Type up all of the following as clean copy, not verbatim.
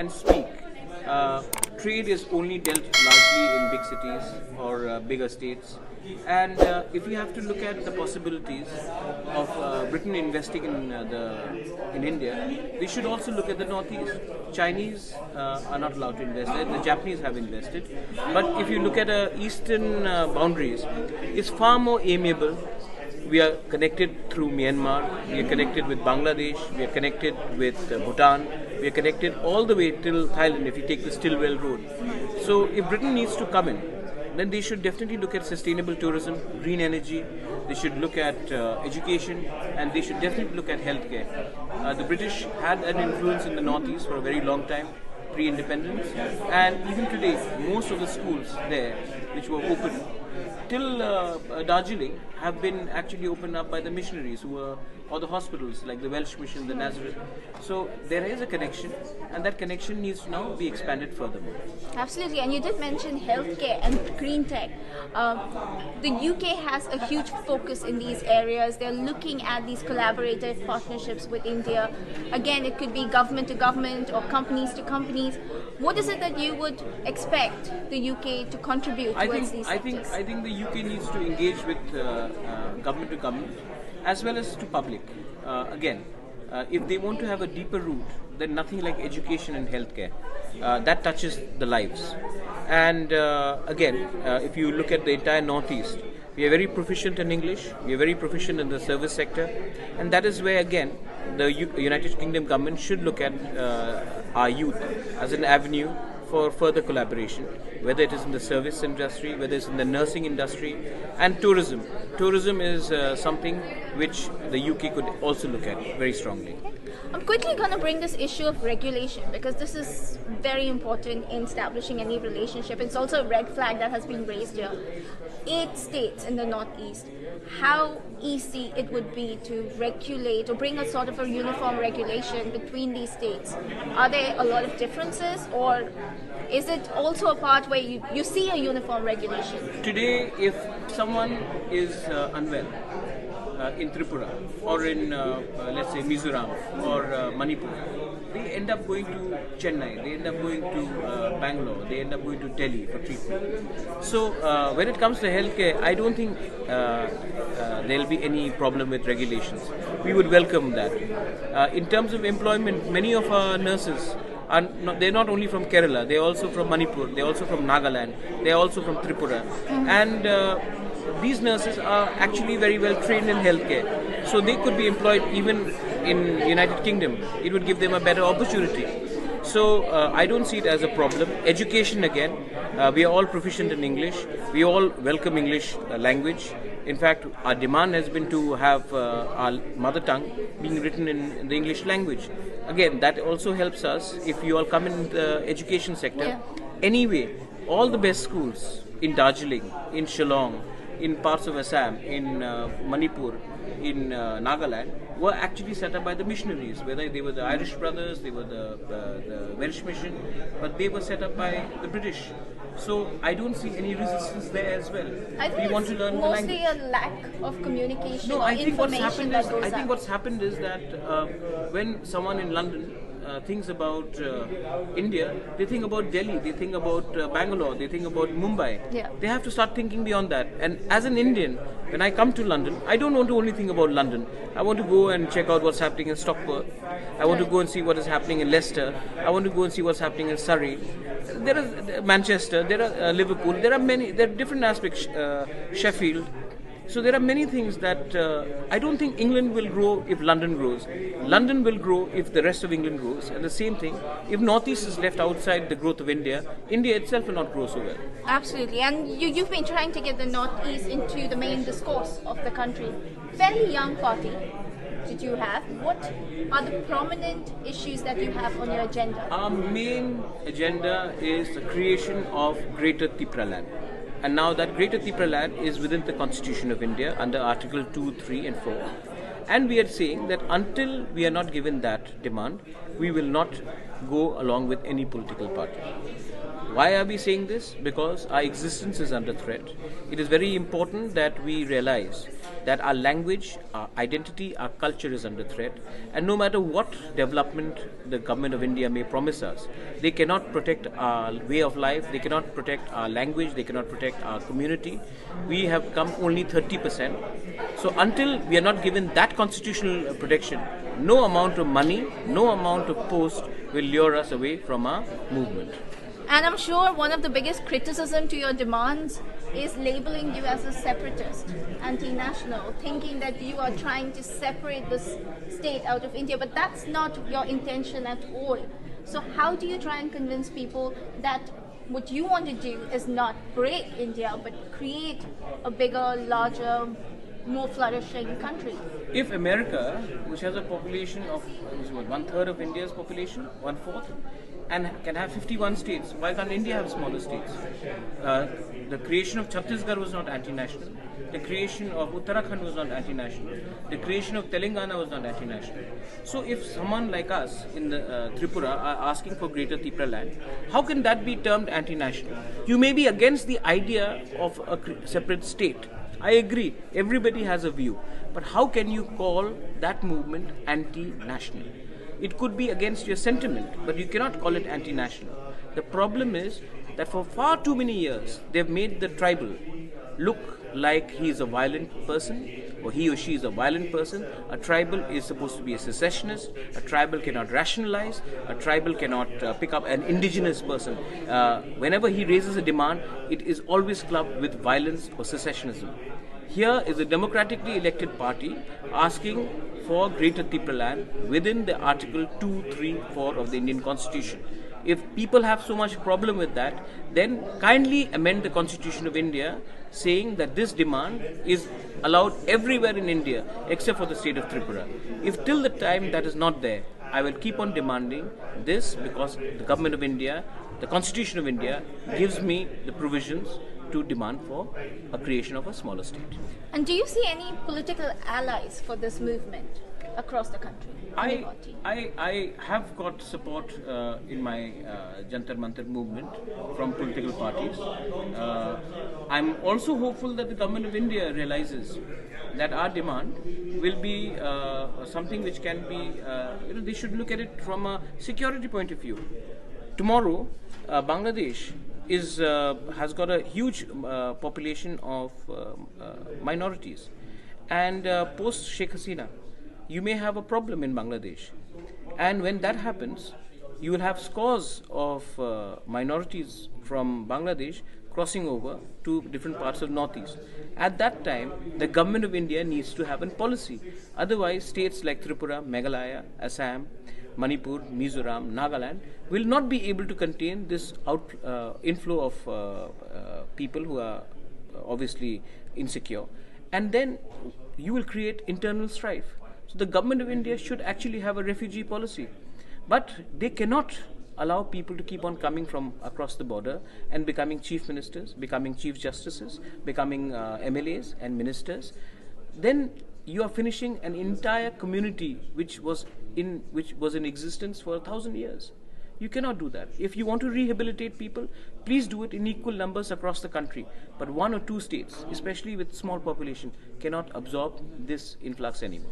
and speak. Trade is only dealt largely in big cities or bigger states. And if you have to look at the possibilities of Britain investing in India, we should also look at the Northeast. Chinese are not allowed to invest there. The Japanese have invested. But if you look at eastern boundaries, it's far more amiable. We are connected through Myanmar, we are connected with Bangladesh, we are connected with Bhutan, we are connected all the way till Thailand if you take the Stillwell Road. So if Britain needs to come in, then they should definitely look at sustainable tourism, green energy, they should look at education, and they should definitely look at healthcare. The British had an influence in the Northeast for a very long time, pre-independence, and even today, most of the schools there, which were open till Darjeeling, have been actually opened up by the missionaries or the hospitals like the Welsh Mission, the Nazareth. So there is a connection, and that connection needs to now be expanded furthermore. Absolutely, and you did mention healthcare and green tech. The UK has a huge focus in these areas. They're looking at these collaborative partnerships with India. Again, it could be government to government or companies to companies. What is it that you would expect the UK to contribute towards these sectors? I think the UK needs to engage with government to government as well as to public. If they want to have a deeper root, then nothing like education and healthcare. That touches the lives. And if you look at the entire Northeast, we are very proficient in English, we are very proficient in the service sector, and that is where again the United Kingdom government should look at our youth as an avenue for further collaboration, whether it is in the service industry, whether it's in the nursing industry, and tourism. Tourism is something which the UK could also look at very strongly. I'm quickly going to bring this issue of regulation because this is very important in establishing any relationship. It's also a red flag that has been raised here. 8 states in the Northeast. How easy it would be to regulate or bring a sort of a uniform regulation between these states? Are there a lot of differences, or is it also a part where you see a uniform regulation? Today, if someone is unwell in Tripura or in, let's say, Mizoram or Manipur, they end up going to Chennai, they end up going to Bangalore, they end up going to Delhi for treatment. So when it comes to healthcare, I don't think there will be any problem with regulations. We would welcome that. In terms of employment, many of our nurses they're not only from Kerala, they're also from Manipur, they're also from Nagaland, they're also from Tripura. And these nurses are actually very well trained in healthcare. So they could be employed even in United Kingdom. It would give them a better opportunity. So I don't see it as a problem. Education again, we are all proficient in English. We all welcome English language. In fact, our demand has been to have our mother tongue being written in the English language. Again, that also helps us if you all come in the education sector. Yeah. Anyway, all the best schools in Darjeeling, in Shillong, in parts of Assam, in Manipur, in Nagaland, were actually set up by the missionaries, whether they were the Irish brothers, they were the Welsh mission, but they were set up by the British. So I don't see any resistance there as well. I think we want to learn the language. mostly a lack of communication No, or I think information that goes out. what's happened is that when someone in London thinks about India, they think about Delhi, they think about Bangalore, they think about Mumbai. Yeah. They have to start thinking beyond that. And as an Indian, when I come to London, I don't want to only think about London. I want to go and check out what's happening in Stockport. I want to go and see what is happening in Leicester. I want to go and see what's happening in Surrey. There is Manchester, there are Liverpool, there are different aspects, Sheffield. So there are many things that I don't think England will grow if London grows. London will grow if the rest of England grows. And the same thing, if Northeast is left outside the growth of India, India itself will not grow so well. Absolutely, and you've been trying to get the Northeast into the main discourse of the country. Fairly young party did you have? What are the prominent issues that you have on your agenda? Our main agenda is the creation of Greater Tipra land. And now that Greater Tipra land is within the Constitution of India under Article 2, 3 and 4. And we are saying that until we are not given that demand, we will not go along with any political party. Why are we saying this? Because our existence is under threat. It is very important that we realize that our language, our identity, our culture is under threat. And no matter what development the government of India may promise us, they cannot protect our way of life, they cannot protect our language, they cannot protect our community. We have come only 30%. So until we are not given that constitutional protection, no amount of money, no amount of post will lure us away from our movement. And I'm sure one of the biggest criticism to your demands is labeling you as a separatist, anti-national, thinking that you are trying to separate this state out of India, but that's not your intention at all. So how do you try and convince people that what you want to do is not break India, but create a bigger, larger, more flourishing country? If America, which has a population of one third of India's population, one fourth, and can have 51 states, why can't India have smaller states? The creation of Chhattisgarh was not anti-national. The creation of Uttarakhand was not anti-national. The creation of Telangana was not anti-national. So if someone like us in the Tripura are asking for greater Tripura land, how can that be termed anti-national? You may be against the idea of a separate state. I agree, everybody has a view. But how can you call that movement anti-national? It could be against your sentiment, but you cannot call it anti-national. The problem is that for far too many years, they've made the tribal look like he is a violent person, or he or she is a violent person. A tribal is supposed to be a secessionist. A tribal cannot rationalize. A tribal cannot pick up an indigenous person. Whenever he raises a demand, it is always clubbed with violence or secessionism. Here is a democratically elected party asking for greater Tripura land within the Article 2, 3, 4 of the Indian Constitution. If people have so much problem with that, then kindly amend the Constitution of India saying that this demand is allowed everywhere in India except for the state of Tripura. If till the time that is not there, I will keep on demanding this because the government of India, the Constitution of India gives me the provisions to demand for a creation of a smaller state. And do you see any political allies for this movement across the country? I have got support in my Jantar Mantar movement from political parties. I'm also hopeful that the government of India realizes that our demand will be something which can be, they should look at it from a security point of view. Tomorrow, Bangladesh has got a huge population of minorities, and post Sheikh Hasina, you may have a problem in Bangladesh, and when that happens, you will have scores of minorities from Bangladesh crossing over to different parts of Northeast. At that time, the government of India needs to have a policy. Otherwise, states like Tripura, Meghalaya, Assam, Manipur, Mizoram, Nagaland will not be able to contain this inflow of people who are obviously insecure, and then you will create internal strife. So the government of India should actually have a refugee policy, but they cannot allow people to keep on coming from across the border and becoming chief ministers, becoming chief justices, becoming MLAs and ministers. Then you are finishing an entire community which was in existence for 1,000 years. You cannot do that. If you want to rehabilitate people, please do it in equal numbers across the country. But one or two states, especially with small population, cannot absorb this influx anymore.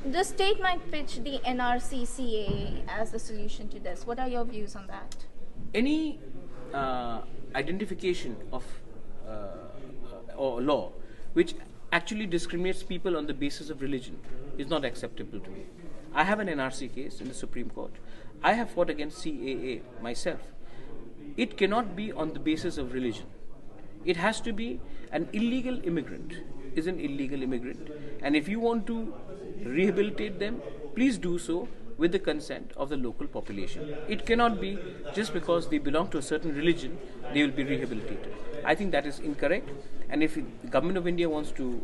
The state might pitch the NRC-CAA as the solution to this. What are your views on that? Any identification of or law which actually discriminates people on the basis of religion is not acceptable to me. I have an NRC case in the Supreme Court. I have fought against CAA myself. It cannot be on the basis of religion. It has to be an illegal immigrant is an illegal immigrant, and if you want to rehabilitate them, please do so with the consent of the local population. It cannot be just because they belong to a certain religion, they will be rehabilitated. I think that is incorrect, and if the government of India wants to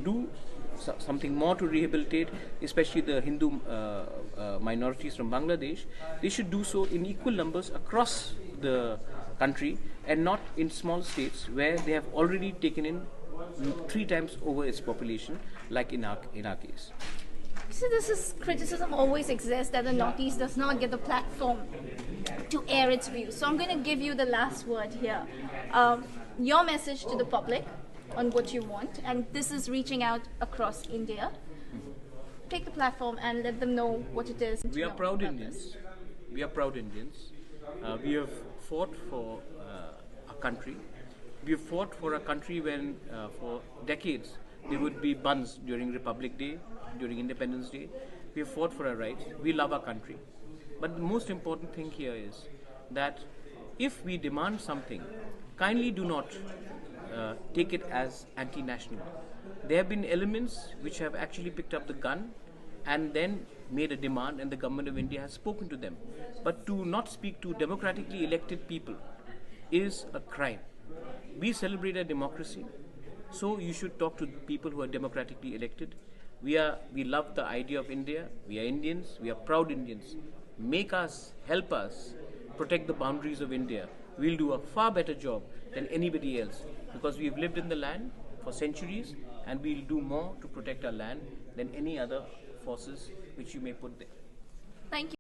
do something more to rehabilitate, especially the Hindu minorities from Bangladesh, they should do so in equal numbers across the country and not in small states where they have already taken in 3 times over its population, like in our case. So this is criticism always exists that the Northeast does not get the platform to air its views. So I'm going to give you the last word here. Your message to the public on what you want, and this is reaching out across India. Take the platform and let them know what it is. We are proud Indians. We are proud Indians. We have fought for our country. We have fought for a country when, for decades, there would be buns during Republic Day, during Independence Day. We have fought for our rights. We love our country. But the most important thing here is that if we demand something, kindly do not take it as anti-national. There have been elements which have actually picked up the gun and then made a demand, and the government of India has spoken to them. But to not speak to democratically elected people is a crime. We celebrate a democracy, so you should talk to people who are democratically elected. We love the idea of India. We are Indians. We are proud Indians. Make us, help us protect the boundaries of India. We'll do a far better job than anybody else, because we've lived in the land for centuries, and we'll do more to protect our land than any other forces which you may put there. Thank you.